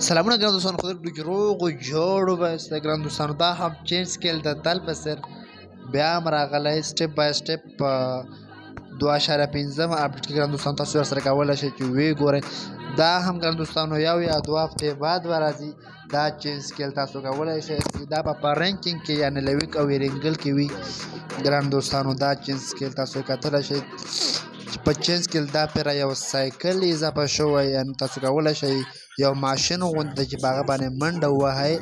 سلامونه ګران دوستانو، خدای دې وکړي روغ او جوړ وباسي ګران دوستانو. دا هم چینج سکیل د تل په څېر بیا هم راغلی سټپ بای سټپ په 2.5 اپډیټ کې ګران دوستانو. تاسو ورسره کولی شئ چې ویې ګورئ. دا هم ګران دوستانو یو یا 2 هفتې بعد به راځي. دا چینج سکیل تاسو کولی شئ دا به په رینکینګ کې یعنې لویک او رینګل کې وي ګران دوستانو. دا چینج سکیل تاسو کتلی شئ په چینج سکیل دا پیره یو سایکل اضافه شوی، یعنې تاسو کولی شئ یو ماشین غوندې چې په هغه باندې منډه ووهئ.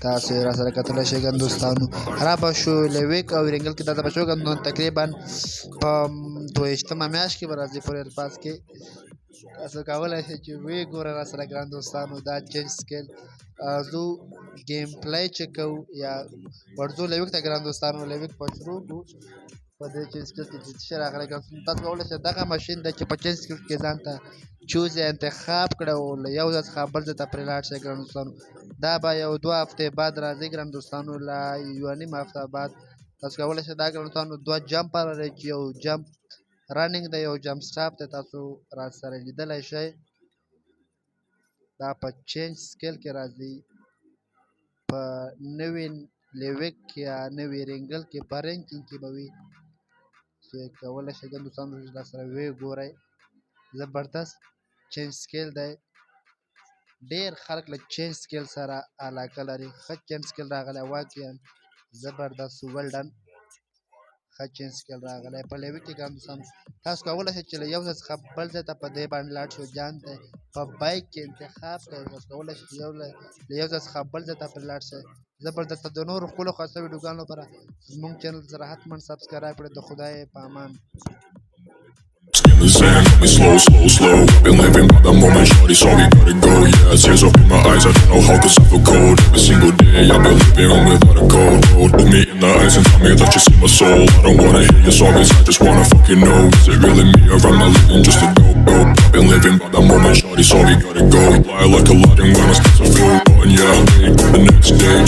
تاسو یې راسره کتلی شئ ګران دوستانو. را به شو لویک او رینګل کې دا به شو ګران دوستانو. تقریبا په 22مه میاشت کې به راځي پورې الفاظ کې. تاسو کولی شئ چې ویې ګورئ راسره ګران دوستانو. دا چینج سکیل زو ګیم پلی چې کوو یا ورځو لویک ته ګران دوستانو. لویک په شروع کړو په دې چینج سکیل کې چې څه راغلی ګران دوستانو. تاسو کولی شئ دغه ماشین دی چې په چینج سکیل کې ځان ته چوز یا انتخاب کړه او له یو ځای څخه بل ځای ته پرې لاړ شئ ګران دوستانو. دا به یو 2 هفتې بعد راځي ګران دوستانو. له 1.5 هفته بعد تاسو کولی شئ دا ګران دوستانو 2 جمپر لري چې یو جمپ رننګ دی، یو جمپ سټاپ دی. تاسو راسره لیدلی شئ. دا په چینج سکیل کې راځي، په نوي لیویک یا نوي رینګل کې په رینکینګ کې به وي. تاسو یې کولی شئ ګران دوستانو راسره ویې ګورئ. زبردست چینج سکیل دی. ډېر خلک له چینج سکیل سره علاقه لري. ښه چینج سکیل راغلی، واقعا زبردست ویل ډن. ښه چینج سکیل راغلی په لیویک کې ګران دوستانو. تاسو کولی شئ چې له یو ځای څخه بل ځای ته په دې باندې لاړ شئ. جان ته په بایک کې انتخاب کړئ. تاسو کولی شئ چې له یو ځای څخه بل ځای ته پرې لاړ شئ. زبردست. د نورو ښکلو ښایسته ویډیوګانو لپاره زموږ چینل سره حتما سبسکرایب کړئ. د خدای په امان. Skin the sand, got me slow, slow, slow. Been living by the moment, shorty, so we gotta go. Yeah, tears up in my eyes, I don't know how, cause I feel cold. Every single day, I've been living without a code. Look me in the eyes and tell me that you see my soul. I don't wanna hear your stories, I just wanna fucking know. Is it really me or am I living just a dope? I've been living by the moment, shorty, so we gotta go. Fly like a lot and when I start to feel fun, yeah, I'll wait for the next day.